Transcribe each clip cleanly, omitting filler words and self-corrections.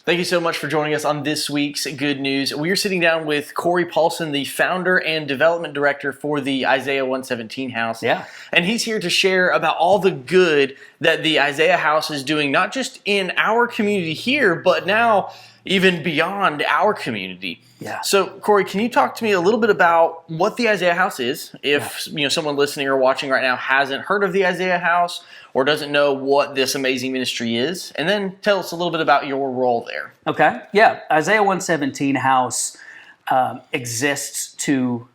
Thank you so much for joining us on this week's Good News. We are sitting down with Corey Paulson, the founder and development director for the Isaiah 117 House. Yeah. And he's here to share about all the good that the Isaiah House is doing, not just in our community here, but now even beyond our community. Yeah. So, Corey, can you talk to me a little bit about what the Isaiah House is? If someone listening or watching right now hasn't heard of the Isaiah House or doesn't know what this amazing ministry is, and then tell us a little bit about your role there. Okay. Yeah. Isaiah 117 House exists to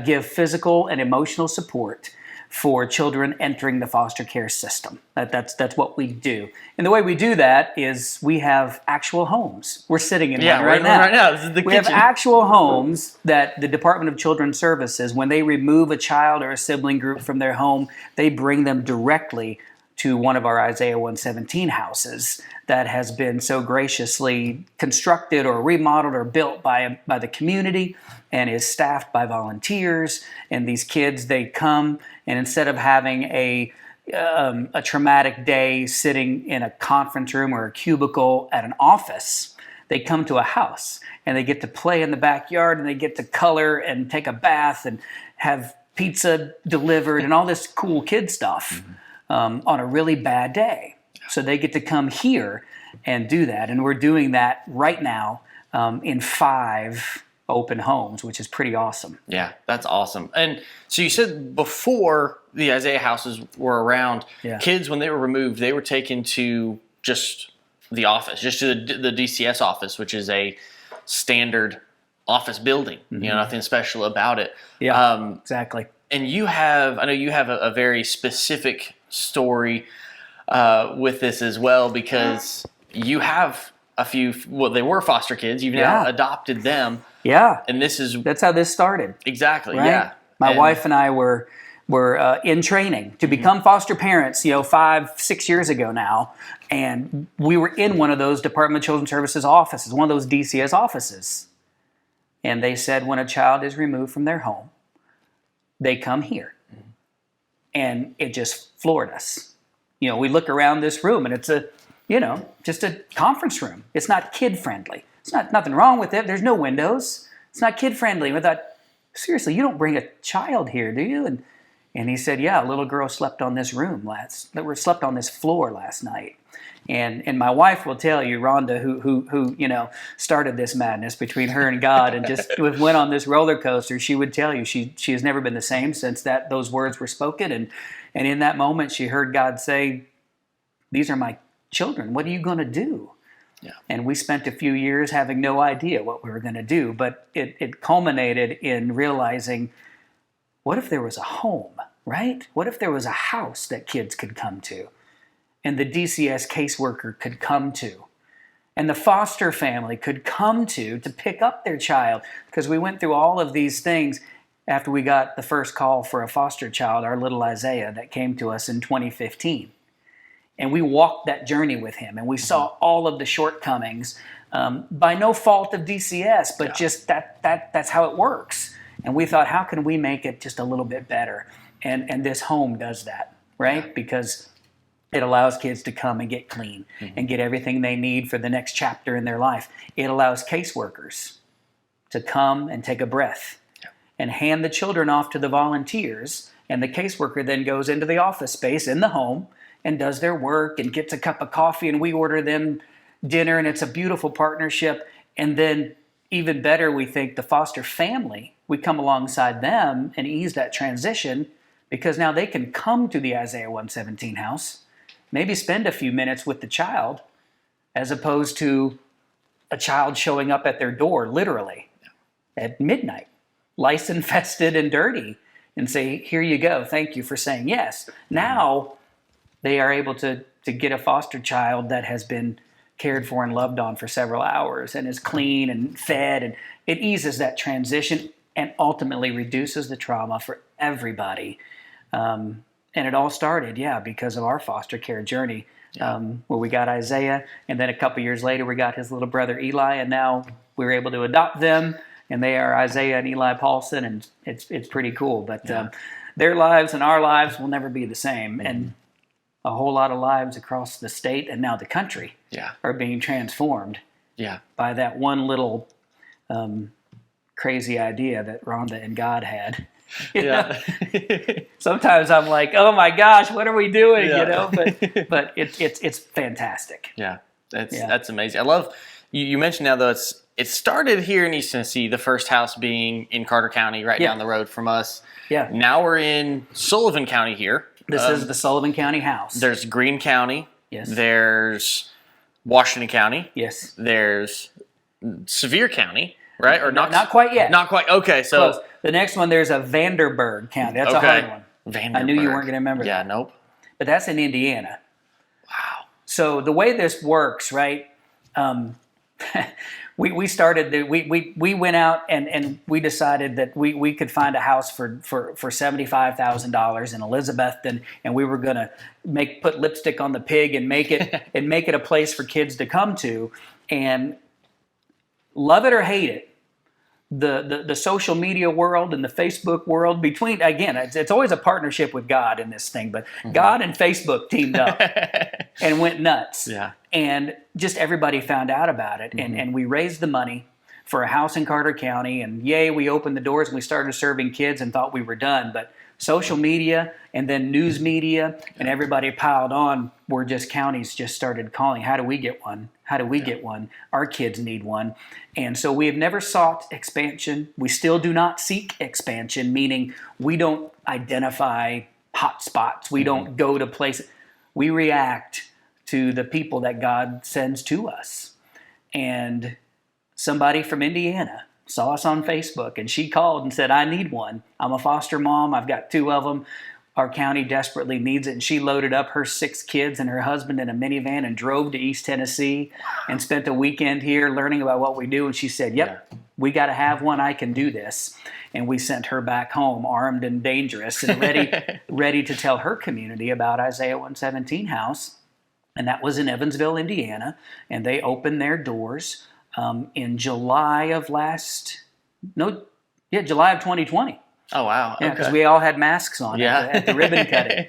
give physical and emotional support for children entering the foster care system. That's what we do. And the way we do that is we have actual homes. We're sitting in one right now. Right now. This is the we kitchen. have actual homes that the Department of Children's Services, when they remove a child or a sibling group from their home, they bring them directly to one of our Isaiah 117 houses that has been so graciously constructed or remodeled or built by the community and is staffed by volunteers. And these kids, they come, and instead of having a traumatic day sitting in a conference room or a cubicle at an office, they come to a house and they get to play in the backyard and they get to color and take a bath and have pizza delivered and all this cool kid stuff on a really bad day. So they get to come here and do that. And we're doing that right now in 5 open homes, which is pretty awesome. Yeah, that's awesome. And so you said before the Isaiah houses were around, kids, when they were removed, they were taken to just the office, just to the DCS office, which is a standard office building. Nothing special about it. Yeah, exactly. And I know you have a very specific story with this as well, because you have a few, they were foster kids. You've now adopted them. Yeah. And that's how this started. Exactly. Right? Yeah. My wife and I were in training to become foster parents, 5-6 years ago now. And we were in one of those Department of Children's Services offices, one of those DCS offices. And they said when a child is removed from their home, they come here. And it just floored us. We look around this room and it's just a conference room. It's not kid friendly. It's nothing wrong with it. There's no windows. It's not kid friendly. We thought, seriously, you don't bring a child here, do you? And he said, yeah, a little girl slept on this slept on this floor last night. And my wife will tell you, Rhonda, who started this madness between her and God and just went on this roller coaster, she would tell you she has never been the same since those words were spoken. And in that moment, she heard God say, these are my children. What are you going to do? Yeah. And we spent a few years having no idea what we were going to do, but it culminated in realizing, what if there was a home, right? What if there was a house that kids could come to, and the DCS caseworker could come to, and the foster family could come to pick up their child? Because we went through all of these things after we got the first call for a foster child, our little Isaiah, that came to us in 2015. And we walked that journey with him, and we saw all of the shortcomings by no fault of DCS, but just that's how it works. And we thought, how can we make it just a little bit better? And this home does that, right? Because it allows kids to come and get clean and get everything they need for the next chapter in their life. It allows caseworkers to come and take a breath and hand the children off to the volunteers, and the caseworker then goes into the office space in the home and does their work and gets a cup of coffee, and we order them dinner, and it's a beautiful partnership. And then even better, we think the foster family, we come alongside them and ease that transition, because now they can come to the Isaiah 117 house, maybe spend a few minutes with the child, as opposed to a child showing up at their door literally at midnight, lice infested and dirty, and say, here you go, thank you for saying yes. Now they are able to get a foster child that has been cared for and loved on for several hours and is clean and fed, and it eases that transition and ultimately reduces the trauma for everybody. And it all started, because of our foster care journey, where we got Isaiah, and then a couple years later we got his little brother Eli, and now we were able to adopt them, and they are Isaiah and Eli Paulson, and it's pretty cool. But their lives and our lives will never be the same, and a whole lot of lives across the state and now the country are being transformed by that one little crazy idea that Rhonda and God had. You know? Sometimes I'm like, oh my gosh, what are we doing? You know, but it's fantastic. Yeah, that's amazing. I love you mentioned now though it started here in East Tennessee. The first house being in Carter County, right down the road from us. Yeah. Now we're in Sullivan County here. This is the Sullivan County house. There's Greene County. Yes. There's Washington County. Yes. There's Sevier County, right? Or not quite yet. Not quite. Okay, so close. The next one there's a Vanderburgh County. That's a hard one. Vanderburgh. I knew you weren't going to remember that. Yeah, nope. But that's in Indiana. Wow. So the way this works, right? We started. We went out and we decided that we could find a house for $75,000 in Elizabethton, and we were going to put lipstick on the pig and make it a place for kids to come to, and love it or hate it. The social media world and the Facebook world it's always a partnership with God in this thing, but God and Facebook teamed up and went nuts. Yeah. And just everybody found out about it. And we raised the money for a house in Carter County, and we opened the doors and we started serving kids and thought we were done. But social media and then news media and everybody piled on were counties just started calling, how do we get one? How do we get one? Our kids need one. And so we have never sought expansion. We still do not seek expansion, meaning we don't identify hot spots. We don't go to places. We react to the people that God sends to us. And somebody from Indiana saw us on Facebook, and she called and said, I need one. I'm a foster mom. I've got 2 of them. Our county desperately needs it. And she loaded up her 6 kids and her husband in a minivan and drove to East Tennessee and spent a weekend here learning about what we do. And she said, yep, we got to have one. I can do this. And we sent her back home armed and dangerous and ready to tell her community about Isaiah 117 house. And that was in Evansville, Indiana. And they opened their doors in July of 2020. Oh, wow. Yeah, because we all had masks on at the ribbon cutting.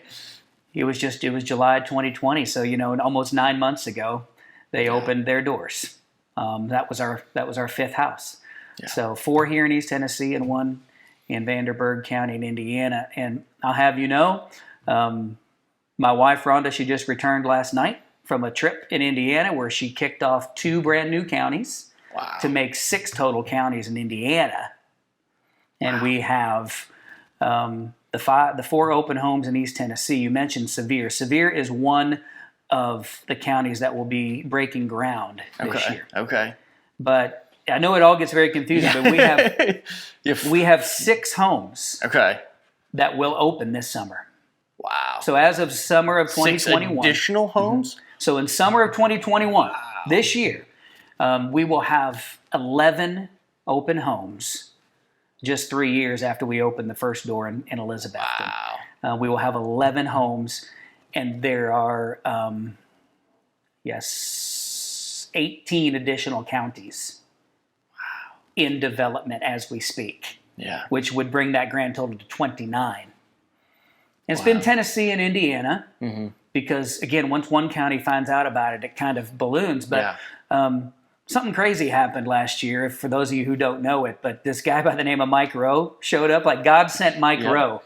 It was July 2020. So, almost 9 months ago, they opened their doors. That was our 5th house. Yeah. So 4 here in East Tennessee and 1 in Vanderburgh County in Indiana. And I'll have you know, my wife, Rhonda, she just returned last night from a trip in Indiana where she kicked off 2 brand new counties to make 6 total counties in Indiana. And we have the 4 open homes in East Tennessee. You mentioned Sevier. Sevier is one of the counties that will be breaking ground this year. Okay. But I know it all gets very confusing, but we have 6 homes that will open this summer. Wow. So as of summer of 2021. 6 additional homes? So in summer of 2021, this year, we will have 11 open homes. Just 3 years after we opened the first door in Elizabeth. Wow. We will have 11 homes, and there are, 18 additional counties in development as we speak, which would bring that grand total to 29. And it's been Tennessee and Indiana, because, again, once one county finds out about it, it kind of balloons. But something crazy happened last year, for those of you who don't know it, but this guy by the name of Mike Rowe showed up. Like, God sent Mike Rowe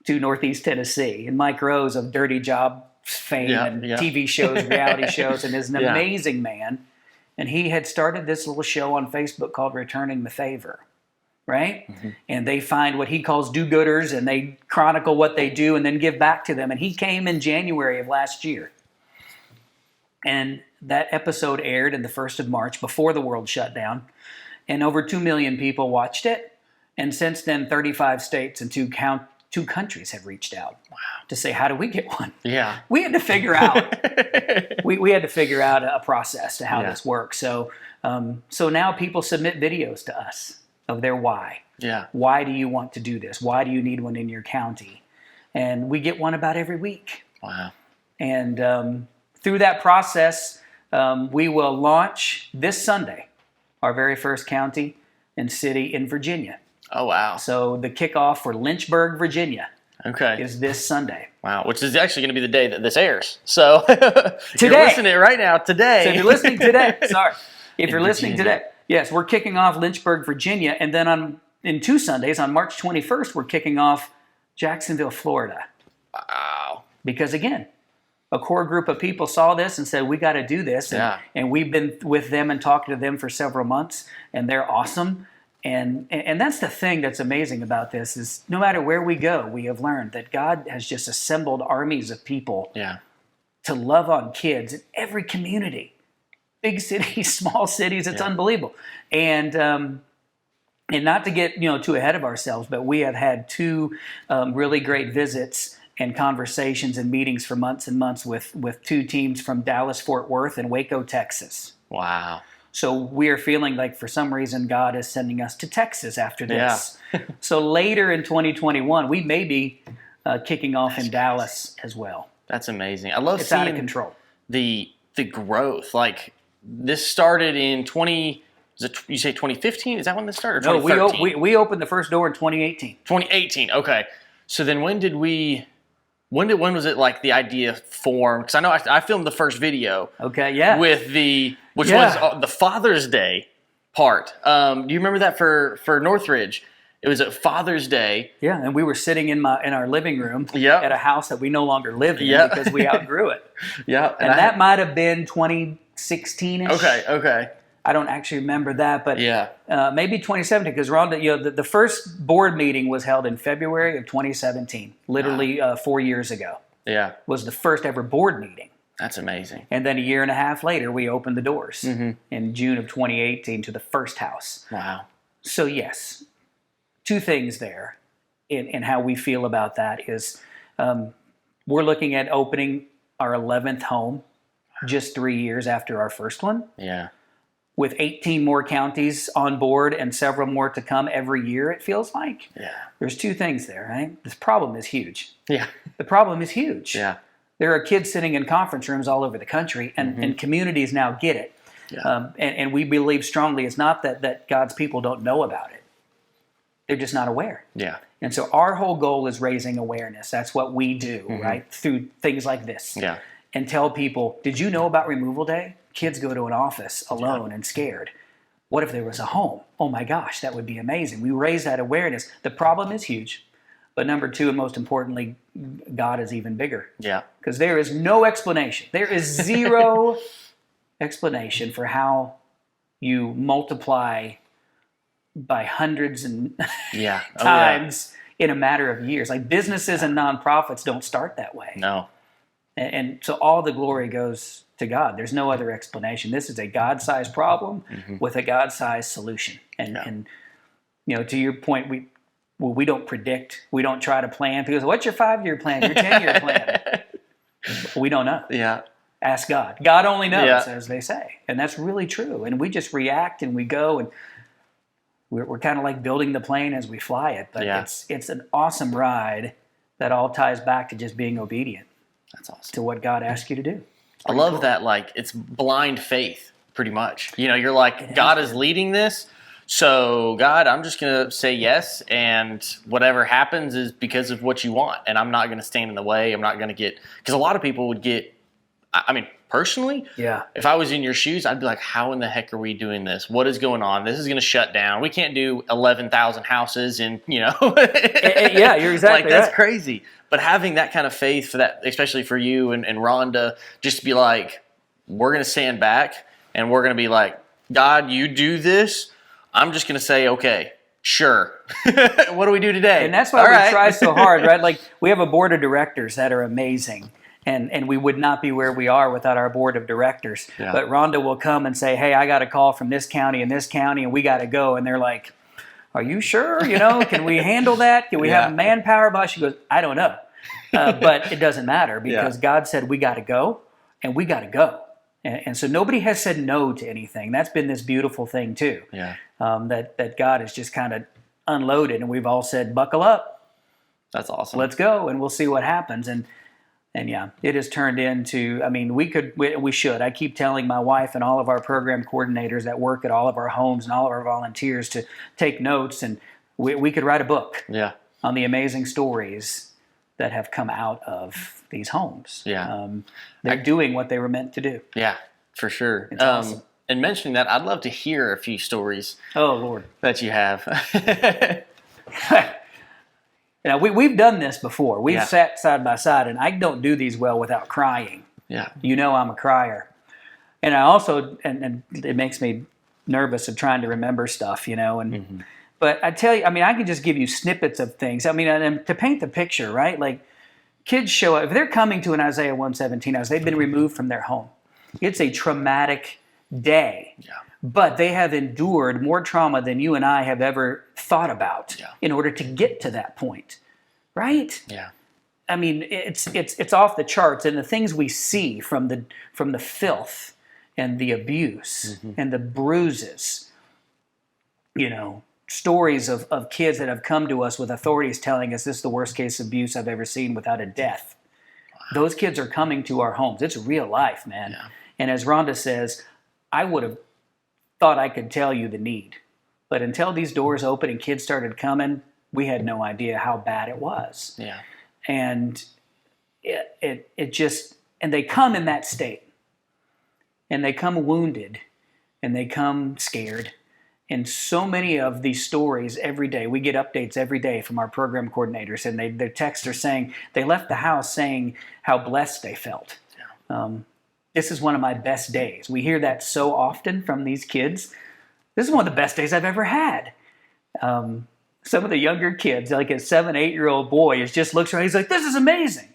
to Northeast Tennessee. And Mike Rowe's of Dirty Job fame and TV shows, reality shows, and is an amazing man. And he had started this little show on Facebook called Returning the Favor, right? And they find what he calls do-gooders, and they chronicle what they do and then give back to them. And he came in January of last year. And that episode aired in the 1st of March before the world shut down, and over 2 million people watched it. And since then, 35 states and 2 countries have reached out to say, how do we get one? Yeah. We had to figure out we had to figure out a process to how this works. So now people submit videos to us of their why. Yeah. Why do you want to do this? Why do you need one in your county? And we get one about every week. Wow. And through that process, we will launch this Sunday our very first county and city in Virginia. Oh, wow. So the kickoff for Lynchburg, Virginia Okay. is this Sunday. Wow, which is actually going to be the day that this airs. So Today. You're listening to it right now, today. So if you're listening today, sorry. If you're listening Virginia. today, yes, we're kicking off Lynchburg, Virginia, and then in 2 Sundays, on March 21st, we're kicking off Jacksonville, Florida. Wow. Because again, a core group of people saw this and said, we got to do this. And we've been with them and talking to them for several months, and they're awesome. And that's the thing that's amazing about this is no matter where we go, we have learned that God has just assembled armies of people to love on kids in every community. Big cities, small cities, it's unbelievable. And not to get too ahead of ourselves, but we have had 2 really great visits and conversations and meetings for months and months with 2 teams from Dallas, Fort Worth, and Waco, Texas. Wow. So we are feeling like for some reason God is sending us to Texas after this. So later in 2021, we may be kicking off in Dallas as well. That's amazing. I love It's seeing out of control. the growth. Like this started in you say 2015? Is that when this started? Or 2013? No, we opened the first door in 2018. 2018. Okay. So then when was it like the idea formed? Because I know I filmed the first video. Okay, yeah. Which was the Father's Day part. Do you remember that for Northridge? It was at Father's Day. Yeah, and we were sitting in our living room Yep. at a house that we no longer live in because we outgrew it. Yeah, and that might have been 2016-ish. Okay. I don't actually remember that, but Yeah. Maybe 2017 because Rhonda, the first board meeting was held in February of 2017, literally 4 years ago. Yeah. Was the first ever board meeting. That's amazing. And then a year and a half later, we opened the doors in June of 2018 to the first house. Wow. So yes, 2 things there in how we feel about that is we're looking at opening our 11th home just 3 years after our first one. Yeah. With 18 more counties on board and several more to come every year, it feels like. Yeah. There's 2 things there, right? This problem is huge. Yeah. The problem is huge. Yeah. There are kids sitting in conference rooms all over the country, and communities now get it. Yeah. And we believe strongly it's not that God's people don't know about it. They're just not aware. Yeah. And so our whole goal is raising awareness. That's what we do, right? Through things like this. Yeah. And tell people, did you know about Removal Day? Kids go to an office alone and scared. What if there was a home? Oh my gosh, that would be amazing. We raise that awareness. The problem is huge. But number 2, and most importantly, God is even bigger. Yeah. Because there is no explanation. There is zero explanation for how you multiply by hundreds and times in a matter of years. Like businesses and nonprofits don't start that way. No. And so all the glory goes to God. There's no other explanation. This is a God-sized problem with a God-sized solution. And to your point, we don't predict. We don't try to plan. People say, what's your 5-year plan? Your 10-year plan? We don't know. Yeah. Ask God. God only knows, as they say. And that's really true. And we just react and we go and we're kind of like building the plane as we fly it. But it's an awesome ride that all ties back to just being obedient. That's awesome. To what God asks you to do. I love that. Like it's blind faith, pretty much. You're like, God is leading this. So God, I'm just going to say yes. And whatever happens is because of what you want. And I'm not going to stand in the way. I'm not going to because a lot of people would get, personally, if I was in your shoes, I'd be like, how in the heck are we doing this? What is going on? This is going to shut down. We can't do 11,000 houses and, Yeah, you're exactly that's right. crazy. But having that kind of faith for that, especially for you and Rhonda, just to be like, we're going to stand back and we're going to be like, God, you do this. I'm just going to say, okay, sure. What do we do today? And that's why we try so hard, right? Like we have a board of directors that are amazing. And we would not be where we are without our board of directors. Yeah. But Rhonda will come and say, hey, I got a call from this county and this county, and we got to go. And they're like, are you sure? Can we handle that? Can we have manpower? But she goes, I don't know. But it doesn't matter because God said we got to go, and we got to go. And so nobody has said no to anything. That's been this beautiful thing too. Yeah. That God has just kind of unloaded, and we've all said, buckle up. That's awesome. Let's go, and we'll see what happens. And yeah, it has turned into, we should. I keep telling my wife and all of our program coordinators that work at all of our homes and all of our volunteers to take notes, and we could write a book on the amazing stories that have come out of these homes. Yeah. They're doing what they were meant to do. Yeah, for sure. It's awesome. And mentioning that, I'd love to hear a few stories. Oh, Lord. That you have. We've done this before. We've Yeah. sat side by side, and I don't do these well without crying. Yeah. You know I'm a crier. And I also, and it makes me nervous of trying to remember stuff, But I tell you, I could just give you snippets of things. And to paint the picture, right? Like, kids show up, if they're coming to an Isaiah 117 house, they've been removed from their home. It's a traumatic day. Yeah. But they have endured more trauma than you and I have ever thought about in order to get to that point, right? Yeah. It's off the charts, and the things we see from the filth and the abuse and the bruises, stories of kids that have come to us with authorities telling us this is the worst case of abuse I've ever seen without a death. Wow. Those kids are coming to our homes. It's real life, man. Yeah. And as Rhonda says, I would have thought I could tell you the need. But until these doors opened and kids started coming, we had no idea how bad it was. Yeah. And it just, and they come in that state. And they come wounded. And they come scared. And so many of these stories every day, we get updates every day from our program coordinators, and their texts are saying, they left the house saying how blessed they felt. Yeah. This is one of my best days. We hear that so often from these kids. This is one of the best days I've ever had. Some of the younger kids, like a 7, 8-year-old boy, just looks around. He's like, this is amazing.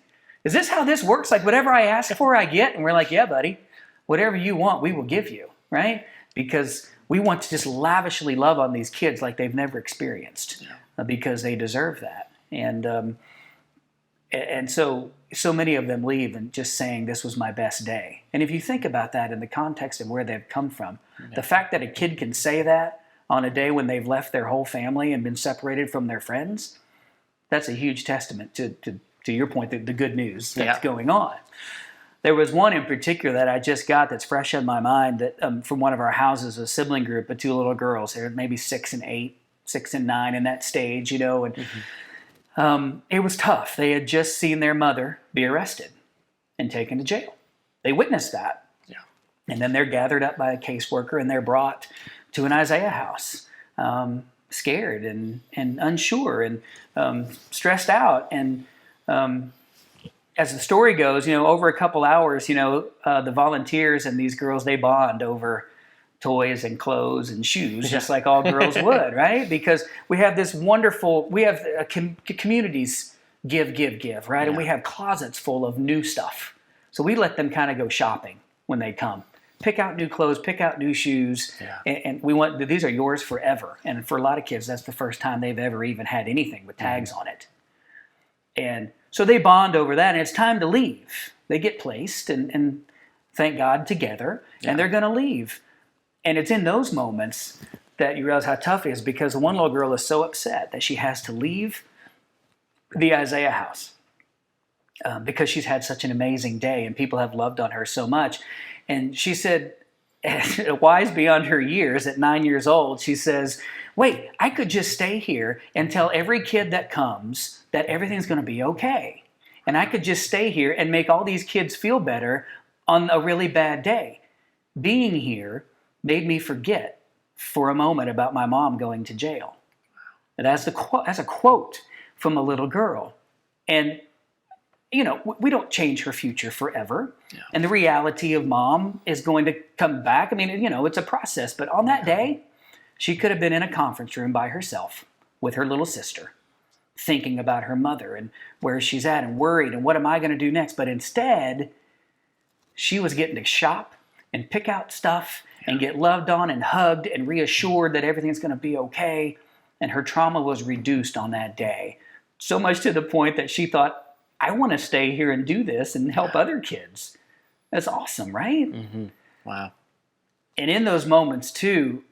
Is this how this works? Like, whatever I ask for, I get? And we're like, yeah, buddy. Whatever you want, we will give you, right? Because we want to just lavishly love on these kids like they've never experienced, because they deserve that. And so many of them leave and just saying, this was my best day. And if you think about that in the context of where they've come from, the fact that a kid can say that on a day when they've left their whole family and been separated from their friends, that's a huge testament to your point, the good news that's going on. There was one in particular that I just got that's fresh in my mind, that from one of our houses, a sibling group of 2 little girls. They were maybe 6 and 8, 6 and 9 in that stage, and it was tough. They had just seen their mother be arrested and taken to jail. They witnessed that. Yeah. And then they're gathered up by a caseworker, and they're brought to an Isaiah house, scared and unsure and stressed out. And as the story goes, over a couple hours, the volunteers and these girls, they bond over toys and clothes and shoes, just like all girls would, right? Because we have this wonderful, communities give, right? Yeah. And we have closets full of new stuff. So we let them kind of go shopping when they come. Pick out new clothes, pick out new shoes, and we want, these are yours forever. And for a lot of kids, that's the first time they've ever even had anything with tags on it. And so they bond over that, and it's time to leave. They get placed, and thank God, together, and they're going to leave. And it's in those moments that you realize how tough it is, because the one little girl is so upset that she has to leave the Isaiah house because she's had such an amazing day, and people have loved on her so much. And she said, wise beyond her years, at 9 years old, she says, wait, I could just stay here and tell every kid that comes that everything's going to be okay. And I could just stay here and make all these kids feel better on a really bad day. Being here made me forget for a moment about my mom going to jail. And that's a quote from a little girl. And, we don't change her future forever. Yeah. And the reality of mom is going to come back. It's a process. But on that day, she could have been in a conference room by herself with her little sister, thinking about her mother and where she's at and worried and what am I going to do next. But instead, she was getting to shop and pick out stuff and get loved on and hugged and reassured that everything's going to be okay. And her trauma was reduced on that day. So much to the point that she thought, I want to stay here and do this and help other kids. That's awesome, right? Mm-hmm. Wow. And in those moments too,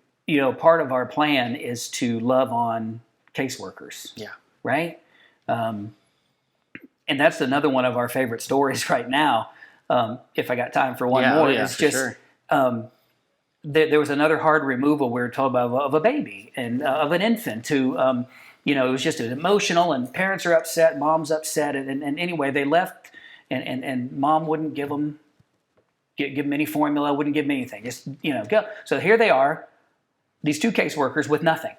part of our plan is to love on caseworkers. Yeah. Right? And that's another one of our favorite stories right now. If I got time for one more, it's just sure. There was another hard removal we were told about of a baby and of an infant who it was just emotional, and parents are upset, mom's upset, and anyway, they left, and mom wouldn't give them any formula, wouldn't give them anything, just go. So here they are, these two caseworkers with nothing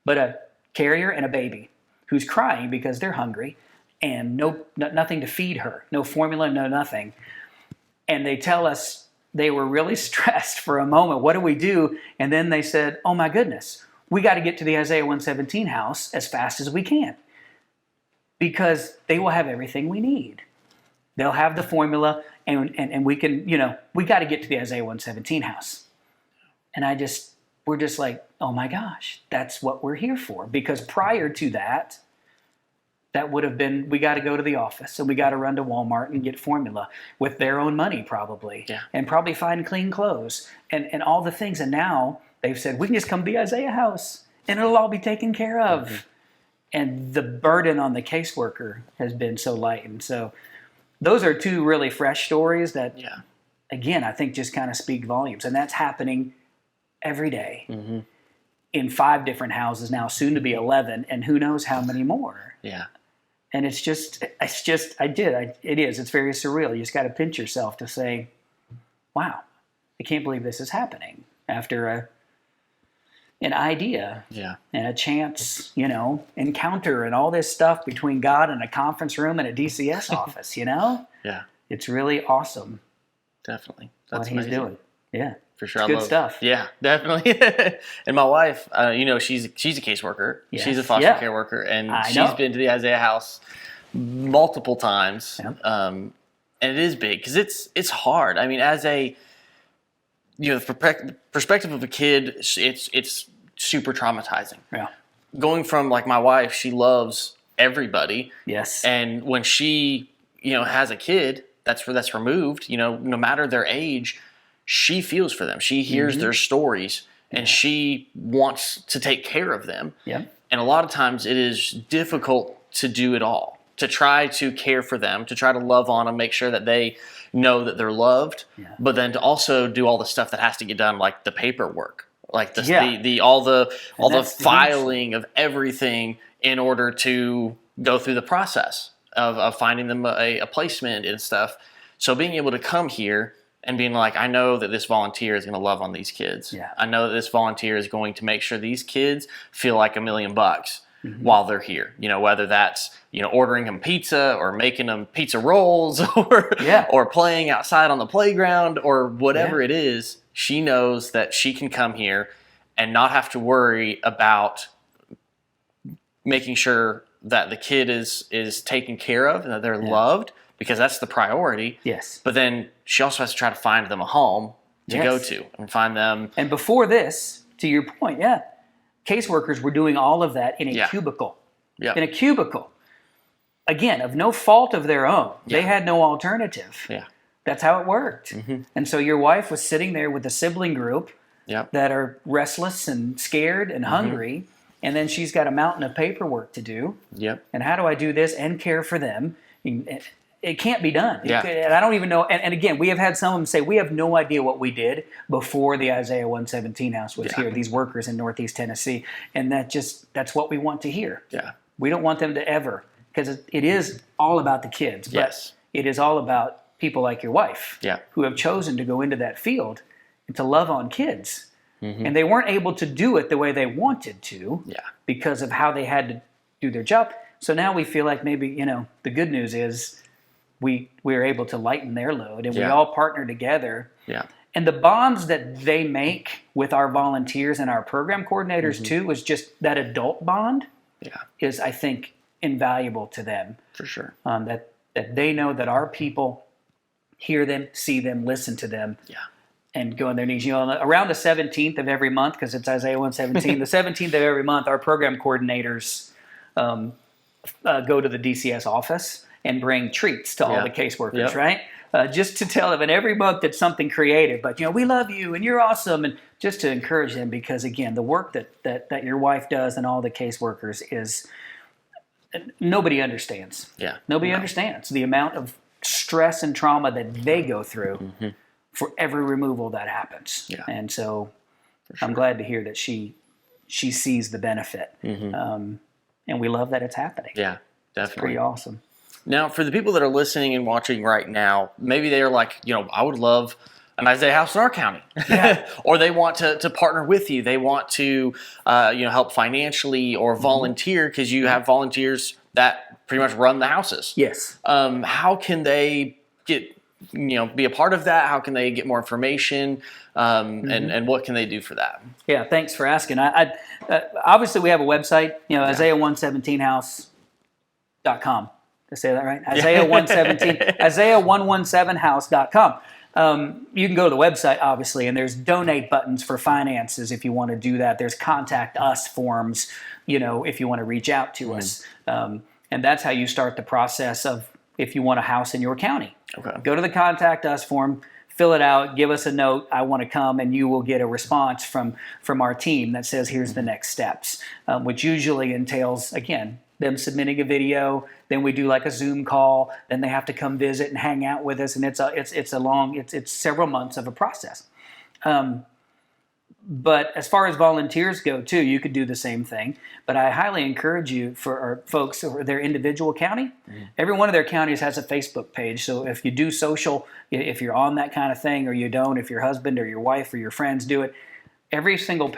but a carrier and a baby who's crying because they're hungry, and nothing to feed her, no formula, no nothing, and they tell us they were really stressed for a moment. What do we do? And then they said, oh my goodness, we got to get to the Isaiah 117 house as fast as we can, because they will have everything we need. They'll have the formula, and we can, we got to get to the Isaiah 117 house. And we're just like, oh my gosh, that's what we're here for. Because prior to that, that would have been, we got to go to the office, and we got to run to Walmart and get formula with their own money probably, and probably find clean clothes and all the things. And now they've said, we can just come to the Isaiah house and it'll all be taken care of. Mm-hmm. And the burden on the caseworker has been so lightened. So those are two really fresh stories that, again, I think just kind of speak volumes. And that's happening every day in 5 different houses now, soon to be 11, and who knows how many more. Yeah. And it is. It's very surreal. You just got to pinch yourself to say, wow, I can't believe this is happening after an idea and a chance, encounter and all this stuff between God and a conference room and a DCS office, Yeah. It's really awesome. Definitely. That's what he's doing. Yeah. For sure. It's good stuff. Yeah, definitely. And my wife, she's a caseworker. Yes. She's a foster care worker, and she's been to the Isaiah house multiple times. Yep. And it is big because it's hard. I mean, as the perspective of a kid, it's super traumatizing. Yeah. Going from, like, my wife, she loves everybody. Yes. And when she, has a kid that's removed, no matter their age, she feels for them. She hears their stories, and she wants to take care of them. Yeah. And a lot of times it is difficult to do it all, to try to care for them, to try to love on them, make sure that they know that they're loved, but then to also do all the stuff that has to get done, like the paperwork, like all the filing of everything in order to go through the process of finding them a placement and stuff. So being able to come here and being like, I know that this volunteer is going to love on these kids. Yeah. I know that this volunteer is going to make sure these kids feel like $1 million while they're here. Whether that's, ordering them pizza or making them pizza rolls or playing outside on the playground or whatever it is. She knows that she can come here and not have to worry about making sure that the kid is taken care of and that they're loved, because that's the priority. Yes. But then she also has to try to find them a home to go to and find them. And before this, to your point, caseworkers were doing all of that in a cubicle. Yeah. In a cubicle. Again, of no fault of their own. Yeah. They had no alternative. Yeah. That's how it worked. Mm-hmm. And so your wife was sitting there with a sibling group that are restless and scared and hungry. And then she's got a mountain of paperwork to do. Yep. And how do I do this and care for them? It can't be done. Yeah. And I don't even know. And again, we have had some of them say, we have no idea what we did before the Isaiah 117 house was here, these workers in Northeast Tennessee. And that's what we want to hear. Yeah. We don't want them to ever, because it is all about the kids. But it is all about people like your wife who have chosen to go into that field and to love on kids. Mm-hmm. And they weren't able to do it the way they wanted to because of how they had to do their job. So now we feel like maybe, the good news is we are able to lighten their load, and we all partner together. Yeah. And the bonds that they make with our volunteers and our program coordinators too is just that adult bond is, I think, invaluable to them. For sure. That they know that our people hear them, see them, listen to them. Yeah. And go on their knees. Around the 17th of every month, because it's Isaiah 117, the 17th of every month, our program coordinators go to the DCS office and bring treats to all the caseworkers, right? Just to tell them, and every month it's something creative, but we love you and you're awesome, and just to encourage them, because again, the work that your wife does and all the caseworkers is, nobody understands. Yeah. Nobody understands the amount of stress and trauma that they go through for every removal that happens. Yeah. And so I'm glad to hear that she sees the benefit. And we love that it's happening. Yeah, definitely. It's pretty awesome. Now, for the people that are listening and watching right now, maybe they're like, I would love an Isaiah house in our county. Yeah. Or they want to partner with you. They want to, help financially or volunteer, because you have volunteers that pretty much run the houses. Yes. How can they get, be a part of that? How can they get more information? And what can they do for that? Yeah, thanks for asking. Obviously, we have a website, Isaiah117house.com. Did I say that right? Isaiah117, Isaiah117house.com. You can go to the website, obviously, and there's donate buttons for finances if you want to do that. There's contact us forms, if you want to reach out to us. And that's how you start the process of if you want a house in your county. Okay. Go to the contact us form, fill it out, give us a note, I want to come, and you will get a response from our team that says, here's the next steps, which usually entails, again, them submitting a video, then we do like a Zoom call, then they have to come visit and hang out with us, and it's several months of a process. But as far as volunteers go too, you could do the same thing. But I highly encourage you for our folks or their individual county. Every one of their counties has a Facebook page. So if you do social, if you're on that kind of thing, or you don't, if your husband or your wife or your friends do it, every single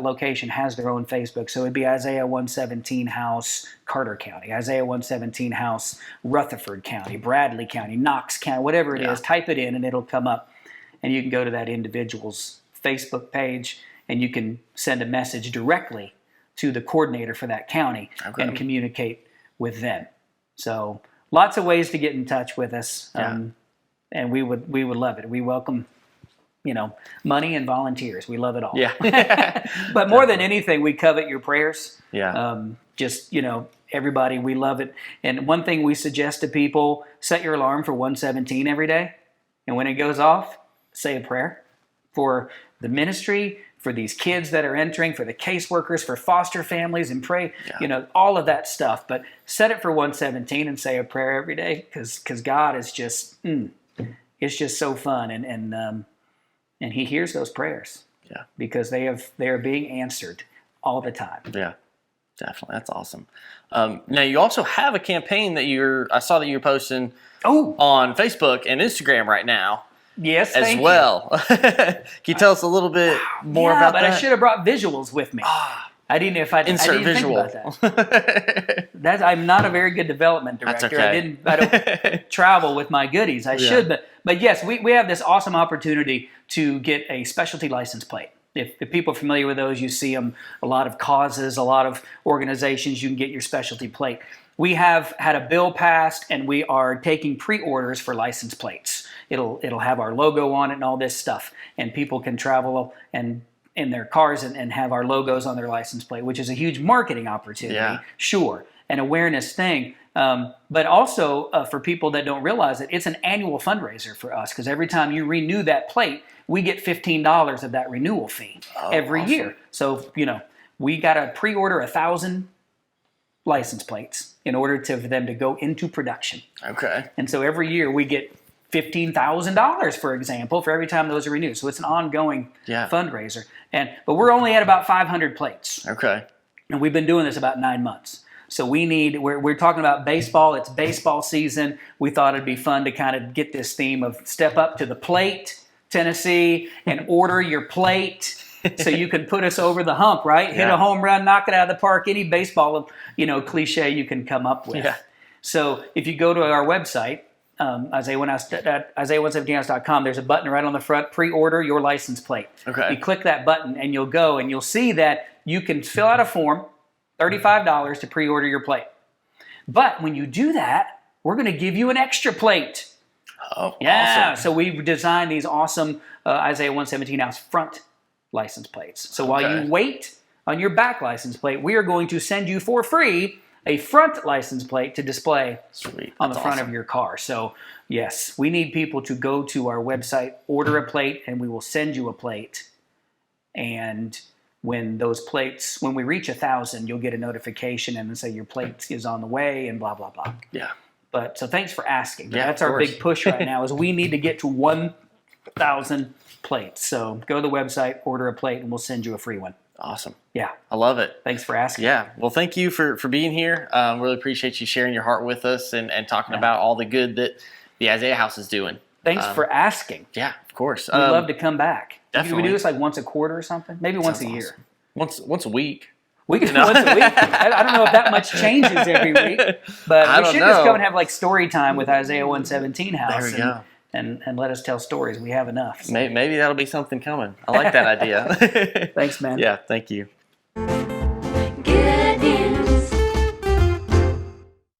location has their own Facebook. So it'd be Isaiah 117 House, Carter County, Isaiah 117 House, Rutherford County, Bradley County, Knox County, whatever it is, type it in and it'll come up. And you can go to that individual's Facebook page and you can send a message directly to the coordinator for that county and communicate with them. So lots of ways to get in touch with us. And we would love it. We welcome money and volunteers. We love it all. Yeah. But more than anything, we covet your prayers. Yeah. Everybody, we love it. And one thing we suggest to people, set your alarm for 117 every day. And when it goes off, say a prayer for the ministry, for these kids that are entering, for the caseworkers, for foster families, and pray, all of that stuff. But set it for 117 and say a prayer every day, because God is just, it's just so fun. And he hears those prayers. Yeah. Because they are being answered all the time. Yeah, definitely. That's awesome. Now you also have a campaign that I saw that you're posting on Facebook and Instagram right now. Yes, as well. Can you tell us a little bit more about that? But I should have brought visuals with me. I didn't insert visual. Think about that. I'm not a very good development director. That's okay. I don't travel with my goodies. I should, but yes, we have this awesome opportunity to get a specialty license plate. If people are familiar with those, you see them, a lot of causes, a lot of organizations, you can get your specialty plate. We have had a bill passed, and we are taking pre-orders for license plates. It'll have our logo on it and all this stuff, and people can travel and in their cars and have our logos on their license plate, which is a huge marketing opportunity, sure, an awareness thing. But also for people that don't realize it, it's an annual fundraiser for us, because every time you renew that plate, we get $15 of that renewal fee every year. So, we got to pre-order 1,000 license plates in order for them to go into production. Okay. And so every year we get $15,000, for example, for every time those are renewed. So it's an ongoing fundraiser. But we're only at about 500 plates. Okay. And we've been doing this about 9 months. So we're talking about baseball. It's baseball season. We thought it'd be fun to kind of get this theme of step up to the plate, Tennessee, and order your plate so you can put us over the hump, right? Hit a home run, knock it out of the park, any baseball, cliche you can come up with. Yeah. So if you go to our website, Isaiah117house.com, there's a button right on the front, pre-order your license plate. Okay. You click that button and you'll go and you'll see that you can fill out a form, $35 to pre-order your plate. But when you do that, we're going to give you an extra plate. Oh, yeah. awesome. So we've designed these awesome Isaiah 117 House front license plates. So while you wait on your back license plate, we are going to send you for free a front license plate to display on the front of your car. So yes, we need people to go to our website, order a plate, and we will send you a plate. And when we reach 1,000, you'll get a notification and say your plate is on the way and blah, blah, blah. Yeah. But so thanks for asking. Yeah, that's our big push right now is we need to get to 1,000 plates. So go to the website, order a plate, and we'll send you a free one. Awesome. Yeah. I love it. Thanks for asking. Yeah. Well, thank you for being here. Really appreciate you sharing your heart with us and talking about all the good that the Isaiah House is doing. Thanks for asking. Yeah, of course. We'd love to come back. Definitely. Can we do this like once a quarter or something? Maybe once a year. Awesome. Once a week. We could do once a week. I don't know if that much changes every week, but we should just come and have like story time with Isaiah 117 House. There we go. And let us tell stories. We have enough. So. Maybe that'll be something coming. I like that idea. Thanks, man. Yeah, thank you.